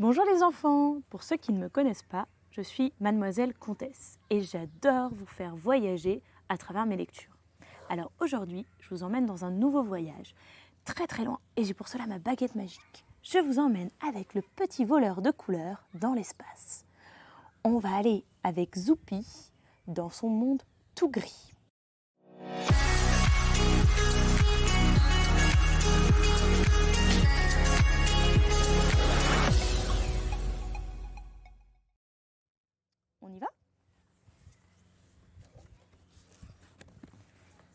Bonjour les enfants, pour ceux qui ne me connaissent pas, je suis Mademoiselle Comtesse et j'adore vous faire voyager à travers mes lectures. Alors aujourd'hui, je vous emmène dans un nouveau voyage, très très loin, et j'ai pour cela ma baguette magique. Je vous emmène avec le petit voleur de couleurs dans l'espace. On va aller avec Zoupi dans son monde tout gris. On y va ?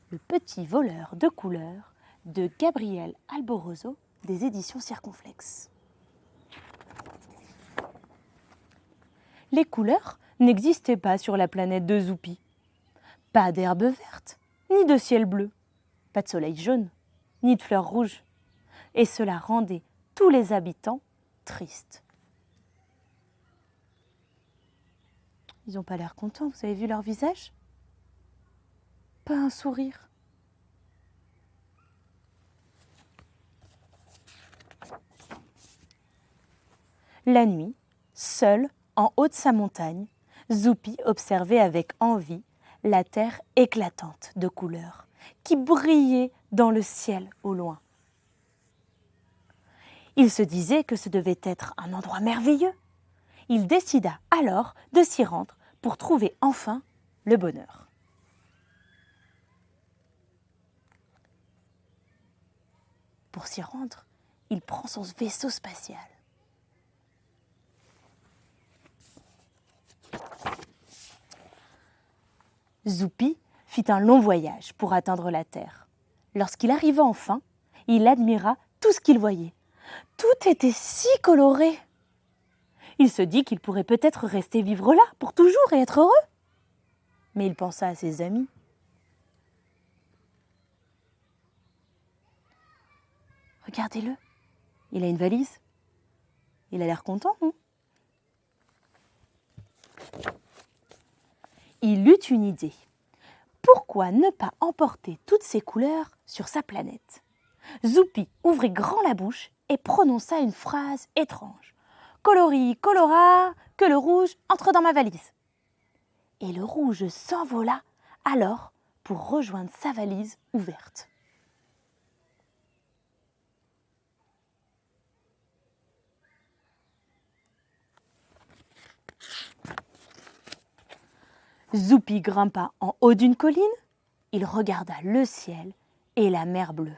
Le petit voleur de couleurs de Gabriel Alborozo des éditions Circonflexe. Les couleurs n'existaient pas sur la planète de Zoupi. Pas d'herbe verte, ni de ciel bleu, pas de soleil jaune, ni de fleurs rouges. Et cela rendait tous les habitants tristes. Ils n'ont pas l'air contents, vous avez vu leur visage ? Pas un sourire. La nuit, seul, en haut de sa montagne, Zoupi observait avec envie la terre éclatante de couleurs qui brillait dans le ciel au loin. Il se disait que ce devait être un endroit merveilleux. Il décida alors de s'y rendre pour trouver enfin le bonheur. Pour s'y rendre, il prend son vaisseau spatial. Zoupi fit un long voyage pour atteindre la Terre. Lorsqu'il arriva enfin, il admira tout ce qu'il voyait. Tout était si coloré. Il se dit qu'il pourrait peut-être rester vivre là pour toujours et être heureux. Mais il pensa à ses amis. Regardez-le, il a une valise. Il a l'air content, non ? Il eut une idée. Pourquoi ne pas emporter toutes ces couleurs sur sa planète ? Zoupi ouvrit grand la bouche et prononça une phrase étrange. « Colori, colora, que le rouge entre dans ma valise !» Et le rouge s'envola alors pour rejoindre sa valise ouverte. Zoupi grimpa en haut d'une colline, il regarda le ciel et la mer bleue.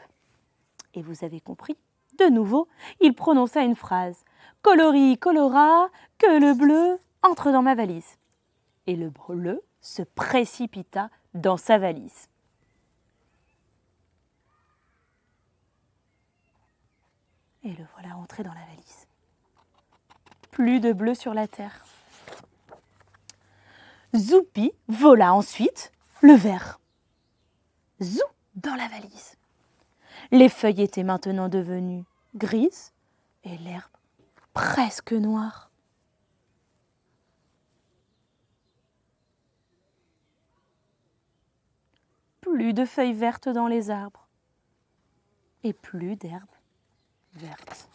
Et vous avez compris, de nouveau, il prononça une phrase. « Colori, colora, que le bleu entre dans ma valise !» Et le bleu se précipita dans sa valise. Et le voilà entré dans la valise. Plus de bleu sur la terre. Zoupi vola ensuite le vert. Zou dans la valise. Les feuilles étaient maintenant devenues grises et l'herbe presque noire. Plus de feuilles vertes dans les arbres et plus d'herbes vertes.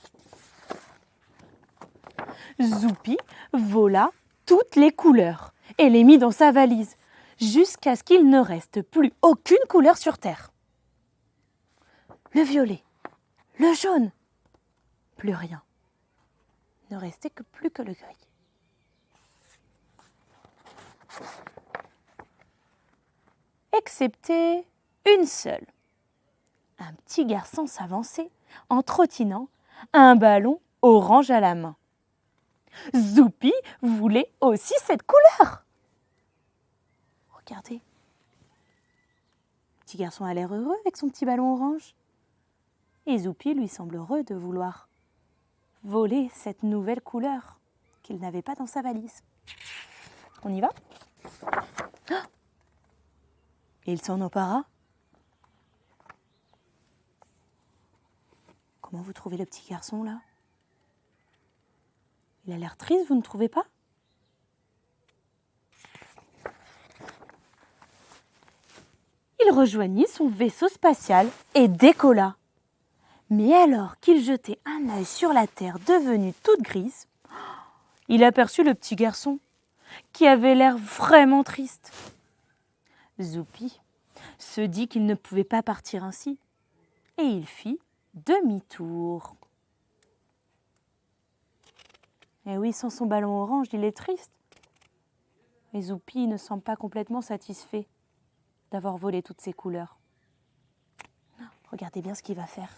Zoupi vola toutes les couleurs et les mit dans sa valise, jusqu'à ce qu'il ne reste plus aucune couleur sur terre. Le violet, le jaune, plus rien. Ne restait plus que le gris. Excepté une seule. Un petit garçon s'avançait en trottinant un ballon orange à la main. Zoupi voulait aussi cette couleur. Regardez. Le petit garçon a l'air heureux avec son petit ballon orange. Et Zoupi lui semble heureux de vouloir voler cette nouvelle couleur qu'il n'avait pas dans sa valise. On y va ? Et il s'en empara. Comment vous trouvez le petit garçon là ? Il a l'air triste, vous ne trouvez pas ? Il rejoignit son vaisseau spatial et décolla. Mais alors qu'il jetait un œil sur la terre devenue toute grise, il aperçut le petit garçon qui avait l'air vraiment triste. Zoupi se dit qu'il ne pouvait pas partir ainsi et il fit demi-tour. Et oui, sans son ballon orange, il est triste. Et Zoupi ne semble pas complètement satisfait d'avoir volé toutes ces couleurs. Regardez bien ce qu'il va faire.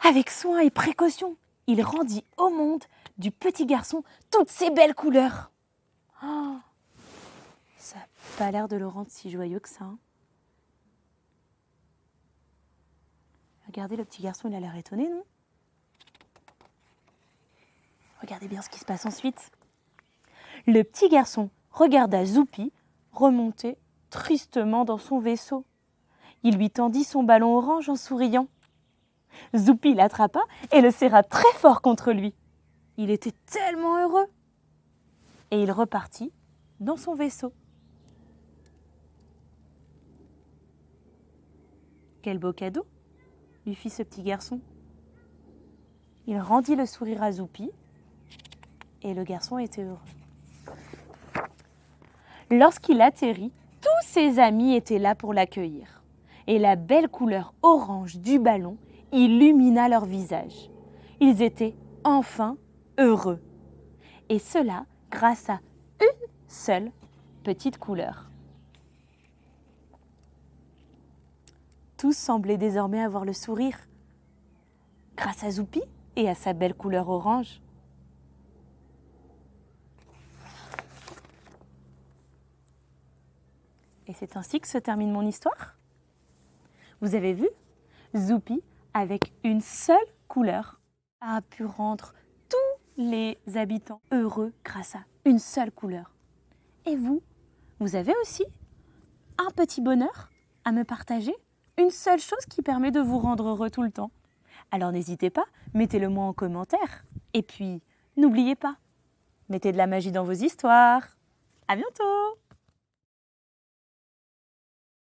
Avec soin et précaution, il rendit au monde du petit garçon toutes ces belles couleurs. Oh, ça n'a pas l'air de le rendre si joyeux que ça. Hein. Regardez, le petit garçon, il a l'air étonné, non? Regardez bien ce qui se passe ensuite. Le petit garçon regarda Zoupi remonter tristement dans son vaisseau. Il lui tendit son ballon orange en souriant. Zoupi l'attrapa et le serra très fort contre lui. Il était tellement heureux. Et il repartit dans son vaisseau. Quel beau cadeau, lui fit ce petit garçon. Il rendit le sourire à Zoupi et le garçon était heureux. Lorsqu'il atterrit, tous ses amis étaient là pour l'accueillir. Et la belle couleur orange du ballon illumina leur visage. Ils étaient enfin heureux. Et cela grâce à une seule petite couleur. Tous semblaient désormais avoir le sourire grâce à Zoupi et à sa belle couleur orange. Et c'est ainsi que se termine mon histoire. Vous avez vu, Zoupi, avec une seule couleur, a pu rendre tous les habitants heureux grâce à une seule couleur. Et vous, vous avez aussi un petit bonheur à me partager, une seule chose qui permet de vous rendre heureux tout le temps. Alors n'hésitez pas, mettez-le moi en commentaire. Et puis, n'oubliez pas, mettez de la magie dans vos histoires. À bientôt!